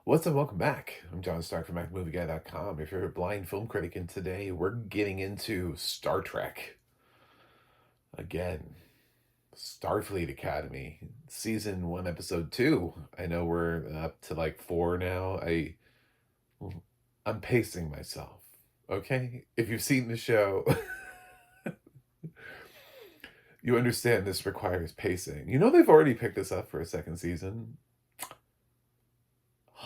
What's up? Welcome back. I'm John Stark from MacMovieGuy.com, your favorite blind film critic, and today we're getting into Star Trek again. Starfleet Academy, season 1, episode 2. I know we're up to like 4 now. I'm pacing myself. Okay? If you've seen the show, you understand this requires pacing. You know they've already picked this up for a second season.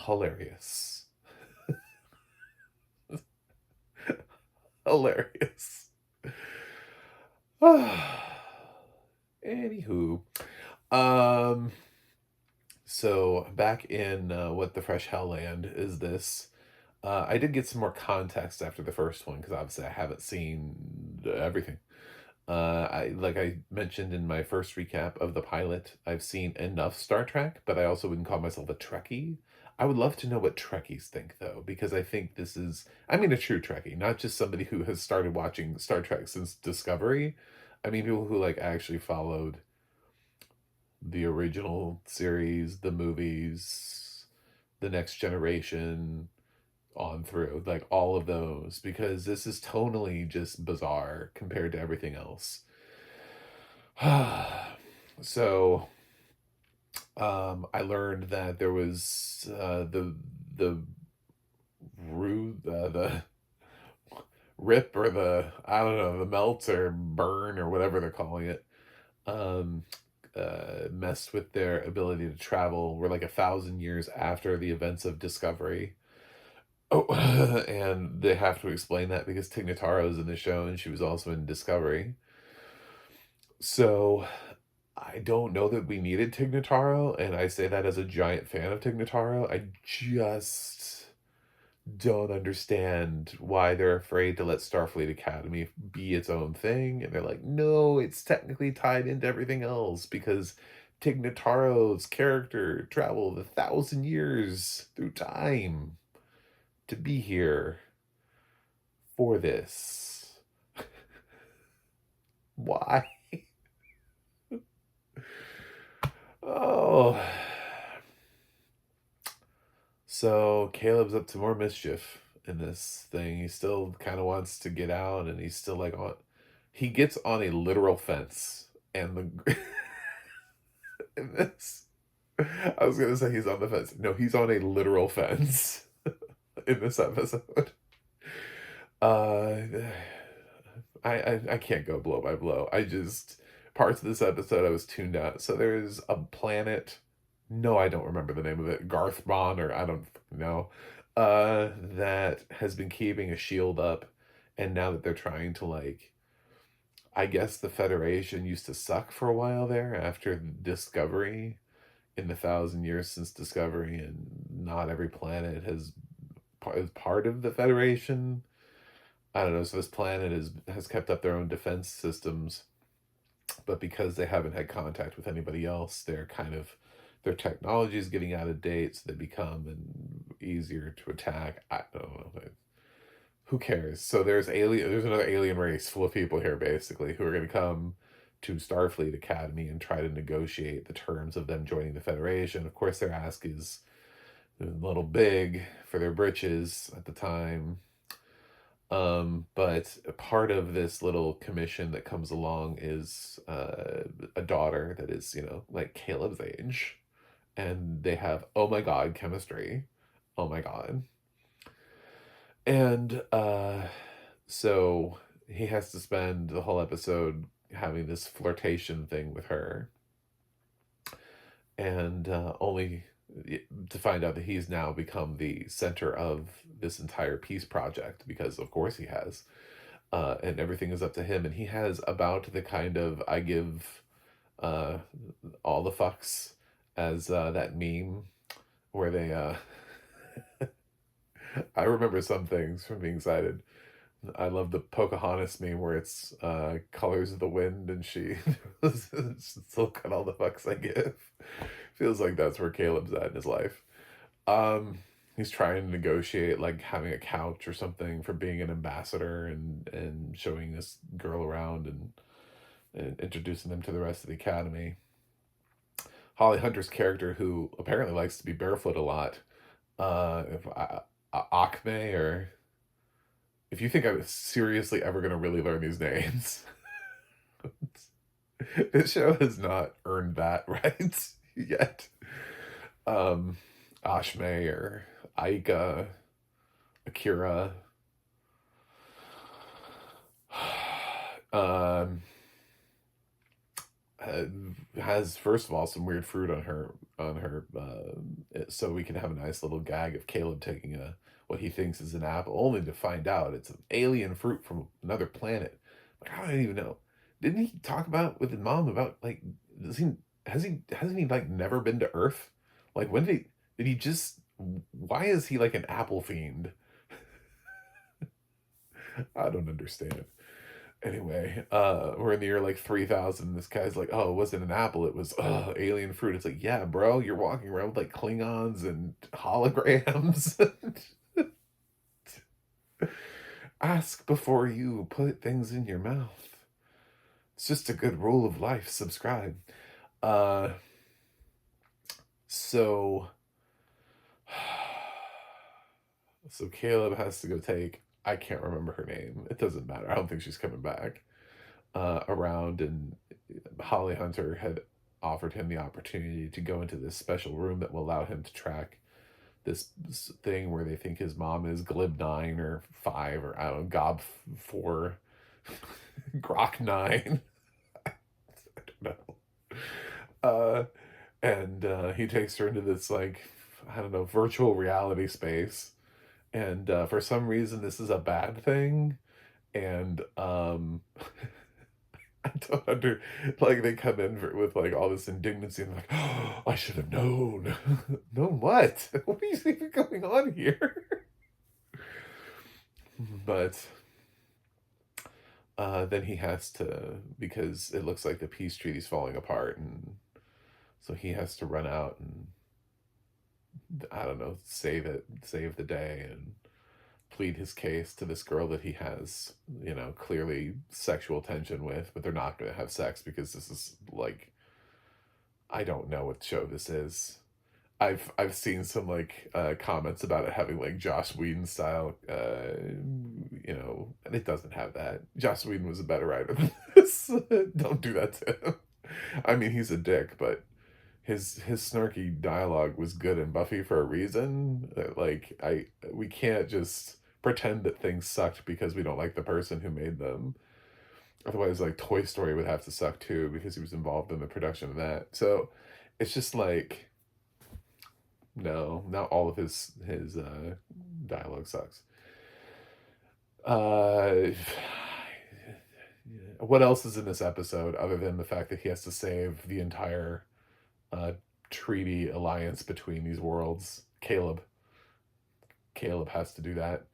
Hilarious. Hilarious. Anywho, um, so back in what the fresh hell land is this? I did get some more context after the first one because obviously I haven't seen everything. I mentioned in my first recap of the pilot, I've seen enough Star Trek, but I also wouldn't call myself a Trekkie. I would love to know what Trekkies think though, because I think this is, I mean, a true Trekkie, not just somebody who has started watching Star Trek since Discovery. I mean, people who like actually followed the original series, the movies, the next generation on through, like all of those, because this is tonally just bizarre compared to everything else. So, I learned that there was the the rip or the I don't know the melt or burn or whatever they're calling it um messed with their ability to travel. We're like 1,000 years after the events of Discovery. Oh, and they have to explain that because Tig Notaro is in the show and she was also in Discovery. So I don't know that we needed Tig Notaro, and I say that as a giant fan of Tig Notaro. I just don't understand why they're afraid to let Starfleet Academy be its own thing. And they're like, no, it's technically tied into everything else because Tig Notaro's character traveled 1,000 years through time to be here for this. Why? Oh. So Caleb's up to more mischief in this thing. He still kind of wants to get out, and he's still like on. He gets on a literal fence, and the in this. I was gonna say he's on the fence. No, he's on a literal fence in this episode. Uh, I can't go blow by blow. I just parts of this episode I was tuned out. So there's a planet. No, I don't remember the name of it. Garthbon or I don't know. That has been keeping a shield up, and now that they're trying to like, I guess the Federation used to suck for a while there after Discovery in the 1,000 years since Discovery, and not every planet is part of the Federation. I don't know. So this planet has kept up their own defense systems, but because they haven't had contact with anybody else, they're kind of their technology is getting out of date, so they become easier to attack. I don't know. Who cares? So there's another alien race full of people here basically who are going to come to Starfleet Academy and try to negotiate the terms of them joining the Federation. Of course, their ask is a little big for their britches at the time. But a part of this little commission that comes along is a daughter that is, like Caleb's age, and they have, oh my God, chemistry. Oh my God. And so he has to spend the whole episode having this flirtation thing with her, and only to find out that he's now become the center of this entire peace project because, of course, he has. And everything is up to him, and he has about the kind of I give uh, all the fucks as that meme where they I remember some things from being excited. I love the Pocahontas meme where it's colors of the wind and she still got all the fucks I give. Feels like that's where Caleb's at in his life. Um, he's trying to negotiate like having a couch or something for being an ambassador and showing this girl around and introducing them to the rest of the academy. Holly Hunter's character, who apparently likes to be barefoot a lot, If Acme, or if you think I was seriously ever gonna really learn these names, this show has not earned that right yet. Um, Ashme or Aika, Akira, um, uh, has first of all some weird fruit on her, so we can have a nice little gag of Caleb taking a what he thinks is an apple, only to find out it's an alien fruit from another planet. Like, I don't even know. Didn't he talk about with his mom about like does he hasn't he like never been to Earth? Like when did he just why is he like an apple fiend? I don't understand. Anyway, we're in the year like 3000. This guy's like, oh, it wasn't an apple, it was alien fruit. It's like, yeah, bro, you're walking around with like Klingons and holograms. Ask before you put things in your mouth. It's just a good rule of life. Subscribe. Uh, so, so Caleb has to go take. I can't remember her name. It doesn't matter. I don't think she's coming back. Around, and Holly Hunter had offered him the opportunity to go into this special room that will allow him to track this thing where they think his mom is Glib 9 or 5 or I don't know, Gob 4, Grok 9. I don't know. And he takes her into this like I don't know virtual reality space, and for some reason this is a bad thing, and I don't under like they come in with like all this indignancy and like, oh, I should have known. Known what? What is even going on here? But then he has to because it looks like the peace treaty's falling apart, and so he has to run out and I don't know, save the day and plead his case to this girl that he has, clearly sexual tension with, but they're not going to have sex because this is like I don't know what show this is. I've seen some like comments about it having like Joss Whedon style, and it doesn't have that. Joss Whedon was a better writer than this. Don't do that to him. I mean, he's a dick, but his snarky dialogue was good in Buffy for a reason. Like we can't just pretend that things sucked because we don't like the person who made them. Otherwise, like Toy Story would have to suck too because he was involved in the production of that. So it's just like no, not all of his dialogue sucks. Uh, what else is in this episode other than the fact that he has to save the entire uh, treaty alliance between these worlds? Caleb has to do that.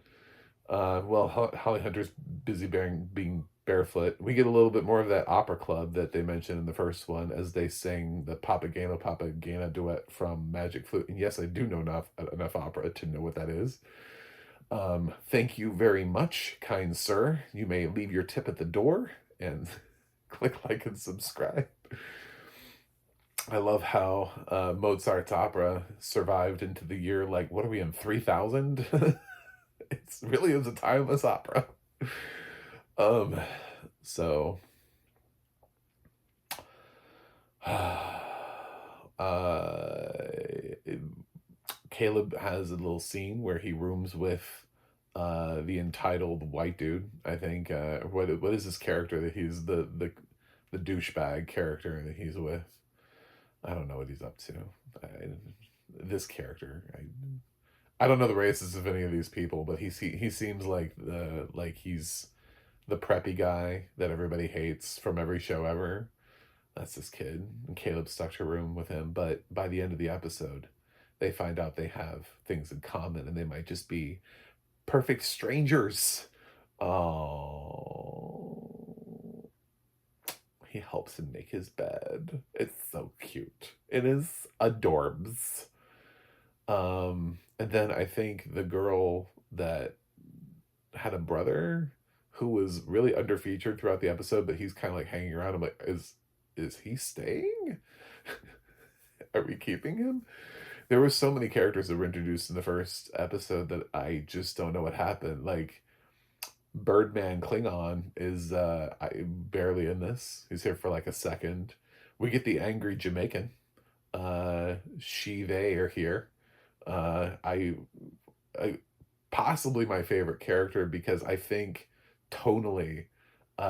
Well, Holly Hunter's busy being barefoot. We get a little bit more of that opera club that they mentioned in the first one as they sing the Papageno duet from Magic Flute. And yes, I do know enough opera to know what that is. Thank you very much, kind sir. You may leave your tip at the door and click like and subscribe. I love how Mozart's opera survived into the year, like, what are we in, 3000? It's really is a timeless opera. Um, so, Caleb has a little scene where he rooms with the entitled white dude. I think what is this character that he's the douchebag character that he's with? I don't know what he's up to. I, this character, I don't know the races of any of these people, but he seems like he's the preppy guy that everybody hates from every show ever. That's this kid. And Caleb stuck to a room with him, but by the end of the episode, they find out they have things in common and they might just be perfect strangers. Oh, he helps him make his bed. It's so cute. It is adorbs. And then I think the girl that had a brother who was really underfeatured throughout the episode, but he's kind of like hanging around. I'm like, is he staying? Are we keeping him? There were so many characters that were introduced in the first episode that I just don't know what happened. Like Birdman Klingon is barely in this. He's here for like a second. We get the angry Jamaican. She they are here. I possibly my favorite character because I think tonally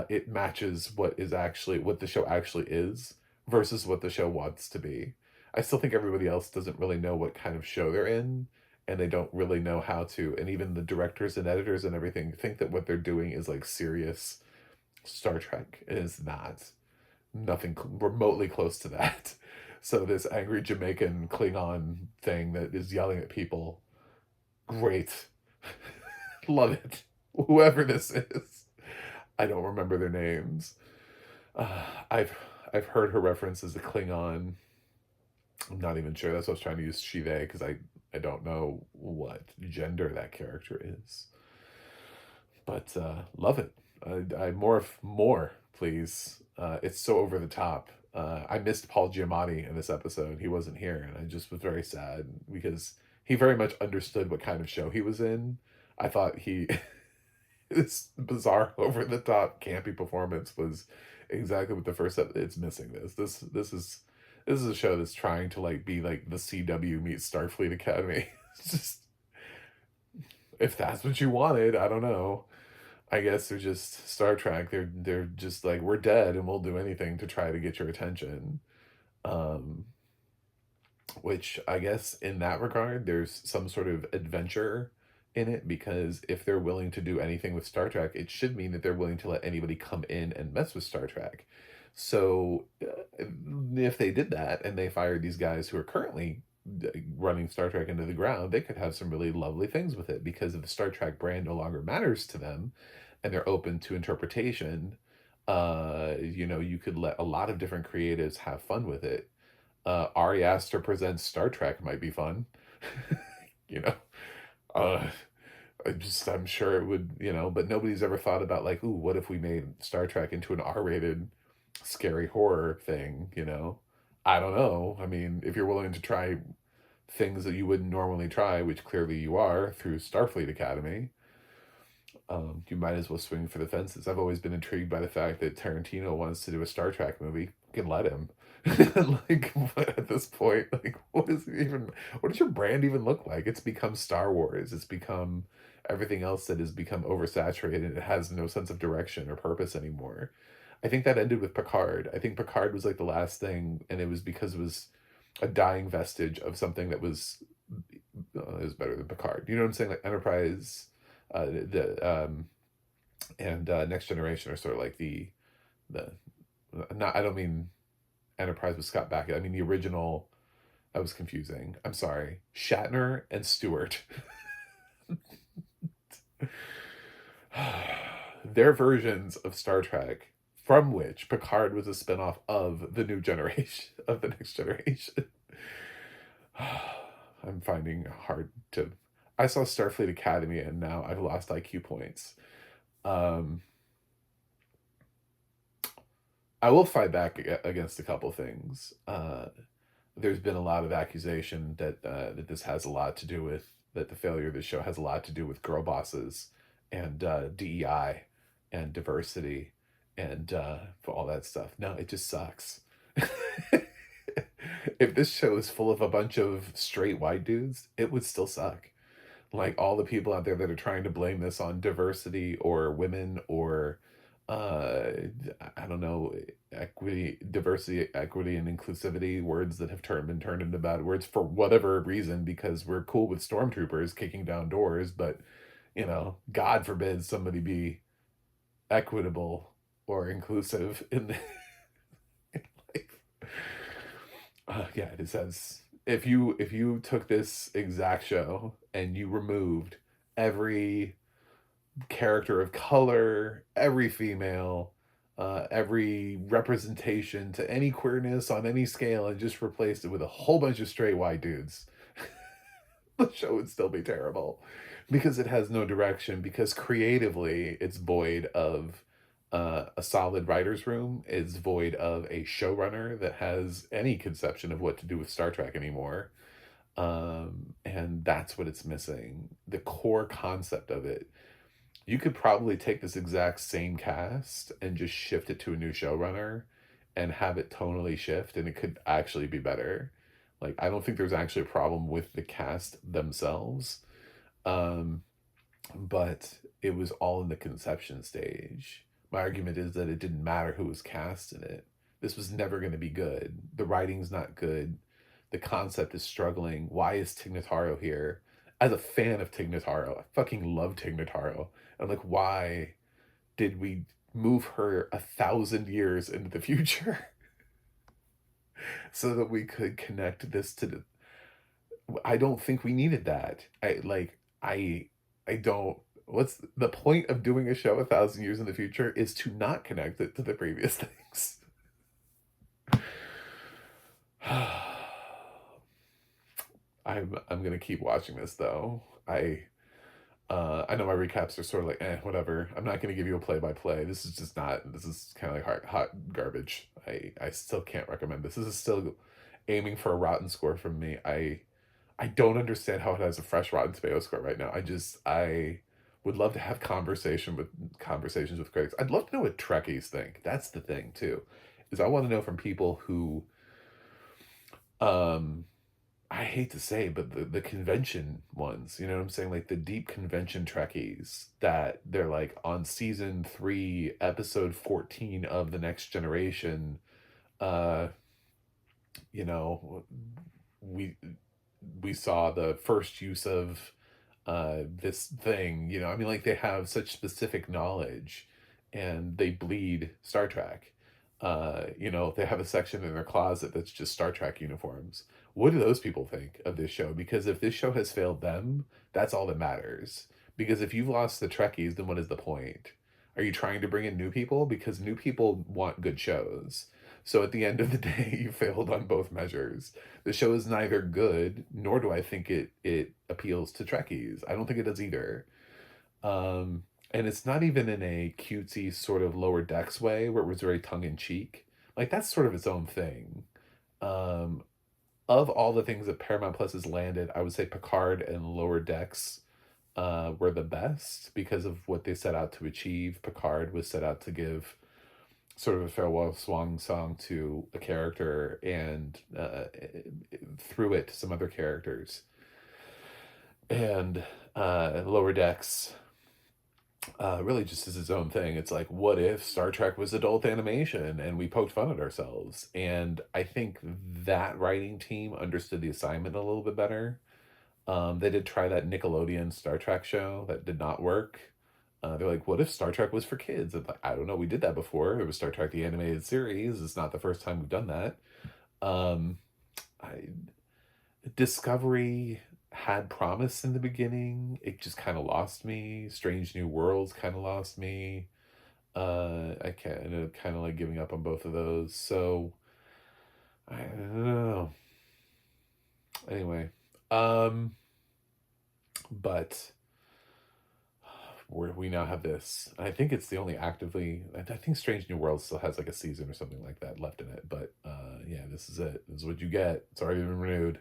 it matches what the show actually is versus what the show wants to be. I still think everybody else doesn't really know what kind of show they're in, and they don't really know how to, and even the directors and editors and everything think that what they're doing is like serious Star Trek. It is not. Nothing remotely close to that. So this angry Jamaican Klingon thing that is yelling at people, great. Love it. Whoever this is. I don't remember their names. Uh, I've I've heard her reference as a Klingon. I'm not even sure. That's what I was trying to use she they because I don't know what gender that character is. But love it. I more please. It's so over the top. I missed Paul Giamatti in this episode. He wasn't here, and I just was very sad because he very much understood what kind of show he was in. I thought he this bizarre, over the top, campy performance was exactly what the it's missing this. This is a show that's trying to like be like the CW meets Starfleet Academy. It's just if that's what you wanted, I don't know. I guess they're just Star Trek. They're just like we're dead and we'll do anything to try to get your attention. Um, which I guess in that regard, there's some sort of adventure in it because if they're willing to do anything with Star Trek, it should mean that they're willing to let anybody come in and mess with Star Trek. So if they did that and they fired these guys who are currently running Star Trek into the ground, they could have some really lovely things with it because if the Star Trek brand no longer matters to them and they're open to interpretation, you could let a lot of different creatives have fun with it. Ari Aster presents Star Trek might be fun. you know, uh, I'm sure it would, but nobody's ever thought about like, ooh, what if we made Star Trek into an R-rated scary horror thing, I don't know. I mean, if you're willing to try things that you wouldn't normally try, which clearly you are through Starfleet Academy, you might as well swing for the fences. I've always been intrigued by the fact that Tarantino wants to do a Star Trek movie. You can let him. Like at this point, like what does your brand even look like? It's become Star Wars. It's become everything else that has become oversaturated. It has no sense of direction or purpose anymore. I think that ended with Picard. I think Picard was like the last thing, and it was because it was a dying vestige of something that was better than Picard. You know what I'm saying? Like Enterprise, the and Next Generation are sort of like the not. I don't mean Enterprise with Scott Bakula. I mean the original. That was confusing. I'm sorry. Shatner and Stewart. Their versions of Star Trek, from which Picard was a spinoff of the new generation, of the Next Generation. I'm finding it hard to. I saw Starfleet Academy and now I've lost IQ points. Um, I will fight back against a couple things. There's been a lot of accusation that this has a lot to do with that the failure of the show has a lot to do with girl bosses and DEI and diversity and for all that stuff. No, it just sucks. If this show is full of a bunch of straight white dudes, it would still suck. Like all the people out there that are trying to blame this on diversity or women or uh I don't know, equity, diversity, equity, and inclusivity, words that have been turned into bad words for whatever reason because we're cool with stormtroopers kicking down doors, but God forbid somebody be equitable or inclusive in the life. Yeah, it says if you took this exact show and you removed every character of color, every female, every representation to any queerness on any scale, and just replaced it with a whole bunch of straight white dudes, the show would still be terrible because it has no direction. Because creatively, it's void of a solid writer's room. It's void of a showrunner that has any conception of what to do with Star Trek anymore. And that's what it's missing. The core concept of it. You could probably take this exact same cast and just shift it to a new showrunner and have it tonally shift, and it could actually be better. Like, I don't think there's actually a problem with the cast themselves. Um, but it was all in the conception stage. My argument is that it didn't matter who was cast in it. This was never going to be good. The writing's not good. The concept is struggling. Why is Tig Notaro here? As a fan of Tig Notaro, I fucking love Tig Notaro. I'm like, why did we move her 1,000 years into the future so that we could connect this to the? I don't think we needed that. I don't. What's the point of doing a show 1,000 years in the future is to not connect it to the previous things. I'm gonna keep watching this though. I know my recaps are sort of like whatever. I'm not gonna give you a play by play. This is just not. This is kind of like hot garbage. I still can't recommend this. This is still aiming for a rotten score from me. I don't understand how it has a fresh Rotten Tomato score right now. I would love to have conversations with critics. I'd love to know what Trekkies think. That's the thing too, is I want to know from people who, um, I hate to say, but the convention ones, you know what I'm saying, like the deep convention Trekkies that they're like on season 3, episode 14 of the Next Generation. Uh, you know, we we saw the first use of this thing, you know. I mean, like, they have such specific knowledge and they bleed Star Trek. You know, they have a section in their closet that's just Star Trek uniforms. What do those people think of this show? Because if this show has failed them, that's all that matters. Because if you've lost the Trekkies, then what is the point? Are you trying to bring in new people? Because new people want good shows. So at the end of the day, you failed on both measures. The show is neither good, nor do I think it appeals to Trekkies. I don't think it does either. And it's not even in a cutesy sort of Lower Decks way where it was very tongue in cheek. Like, that's sort of its own thing. Um, of all the things that Paramount Plus has landed, I would say Picard and Lower Decks were the best because of what they set out to achieve. Picard was set out to give sort of a farewell swan song to a character, and through it some other characters. And Lower Decks really just is its own thing. It's like, what if Star Trek was adult animation and we poked fun at ourselves? And I think that writing team understood the assignment a little bit better. They did try that Nickelodeon Star Trek show that did not work. They're like, what if Star Trek was for kids? And like, I don't know, we did that before. It was Star Trek the Animated Series. It's not the first time we've done that. Um, I, Discovery had promise in the beginning. It just kind of lost me. Strange New Worlds kind of lost me. I kind of like giving up on both of those. So I don't know. Anyway, um, but we now have this. I think it's the only actively. I think Strange New World still has like a season or something like that left in it. But yeah, this is it. This is what you get. It's already been renewed.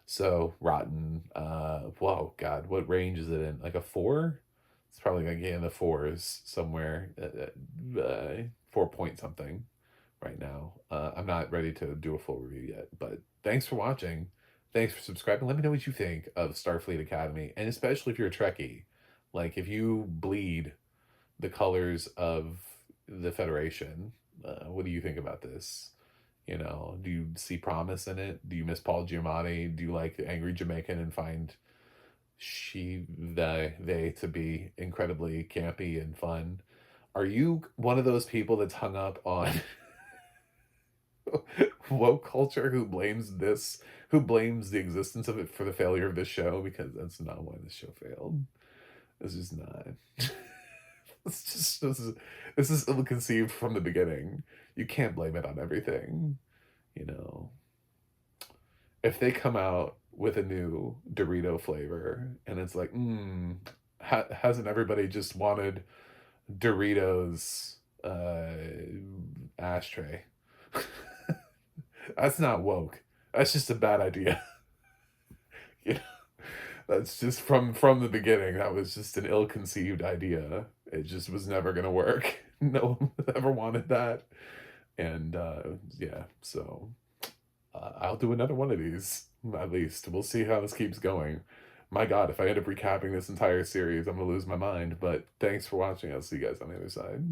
So rotten. Whoa, God, what range is it in? Like a 4? It's probably gonna get in the 4s somewhere. 4 point something right now. I'm not ready to do a full review yet, but thanks for watching. Thanks for subscribing. Let me know what you think of Starfleet Academy, and especially if you're a Trekkie. Like, if you bleed the colors of the Federation, what do you think about this? You know, do you see promise in it? Do you miss Paul Giamatti? Do you like the angry Jamaican and find they to be incredibly campy and fun? Are you one of those people that's hung up on woke culture who blames the existence of it for the failure of this show? Because that's not why this show failed. It's just not. This is ill-conceived from the beginning. You can't blame it on everything, you know. If they come out with a new Dorito flavor and it's like, hasn't everybody just wanted Doritos ashtray? That's not woke. That's just a bad idea. You know, that's just from the beginning, that was just an ill-conceived idea. It just was never gonna work. No one ever wanted that, and, yeah, so, I'll do another one of these, at least. We'll see how this keeps going. My god, if I end up recapping this entire series, I'm gonna lose my mind, but thanks for watching. I'll see you guys on the other side.